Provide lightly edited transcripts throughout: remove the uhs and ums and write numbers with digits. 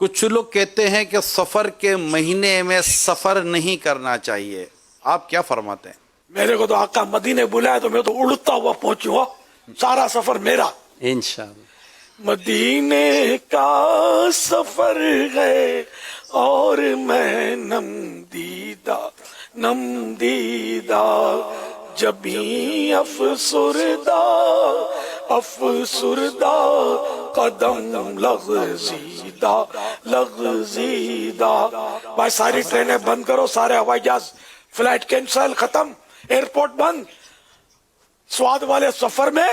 کچھ لوگ کہتے ہیں کہ سفر کے مہینے میں سفر نہیں کرنا چاہیے، آپ کیا فرماتے ہیں؟ میرے کو تو آقا مدینے بلایا تو میں تو اڑتا ہوا پہنچوں گا، سارا سفر میرا۔ انشاءاللہ۔ مدینے کا سفر ہے اور میں نم دیدہ جبیں افسردہ قدم لغزیدہ۔ بھائی ساری ٹرینیں بند کرو، سارے ہوائی جہاز فلائٹ کینسل، ختم، ایئرپورٹ بند۔ سواد والے سفر میں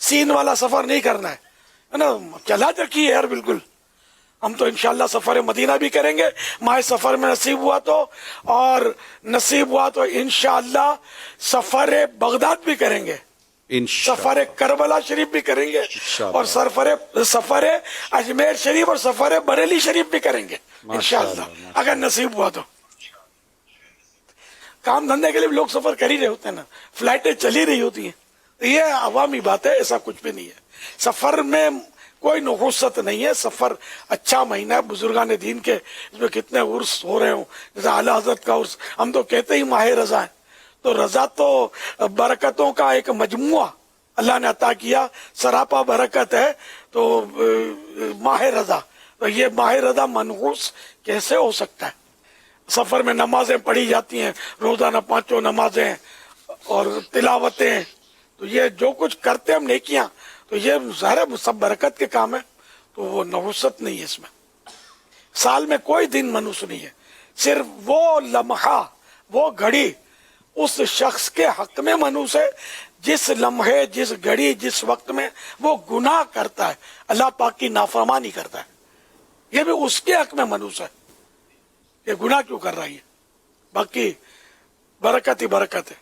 سین والا سفر نہیں کرنا ہے نا، چلا رکھی ہے یار بالکل۔ ہم تو انشاءاللہ سفر مدینہ بھی کریں گے، ماہ سفر میں نصیب ہوا تو، اور نصیب ہوا تو انشاءاللہ سفر بغداد بھی کریں گے، سفر کربلا شریف بھی کریں گے، اور سفر اجمیر شریف اور سفر بریلی شریف بھی کریں گے انشاءاللہ، اگر نصیب ہوا تو۔ کام دھندے کے لیے لوگ سفر کر ہی رہے ہوتے ہیں نا، فلائٹیں چلی رہی ہوتی ہیں، یہ عوامی بات ہے، ایسا کچھ بھی نہیں ہے۔ سفر میں کوئی نحوست نہیں ہے، سفر اچھا مہینہ ہے، بزرگان دین کے اس میں کتنے عرس ہو رہے ہوں، جیسے اعلیٰ حضرت کا عرس، ہم تو کہتے ہی ماہ رضا ہے، تو رضا تو برکتوں کا ایک مجموعہ اللہ نے عطا کیا، سراپا برکت ہے، تو ماہ رضا، تو یہ ماہ رضا منحوس کیسے ہو سکتا ہے؟ سفر میں نمازیں پڑھی جاتی ہیں، روزانہ 5 نمازیں اور تلاوتیں، تو یہ جو کچھ کرتے ہم نیکیاں، تو یہ ظاہر سب برکت کے کام ہے، تو وہ نحوست نہیں ہے اس میں۔ سال میں کوئی دن منحوس نہیں ہے، صرف وہ لمحہ، وہ گھڑی اس شخص کے حق میں منحوس ہے جس لمحے، جس گھڑی، جس وقت میں وہ گناہ کرتا ہے، اللہ پاک کی نافرمانی کرتا ہے، یہ بھی اس کے حق میں منحوس ہے، یہ گناہ کیوں کر رہی ہے، باقی برکت ہی برکت ہے۔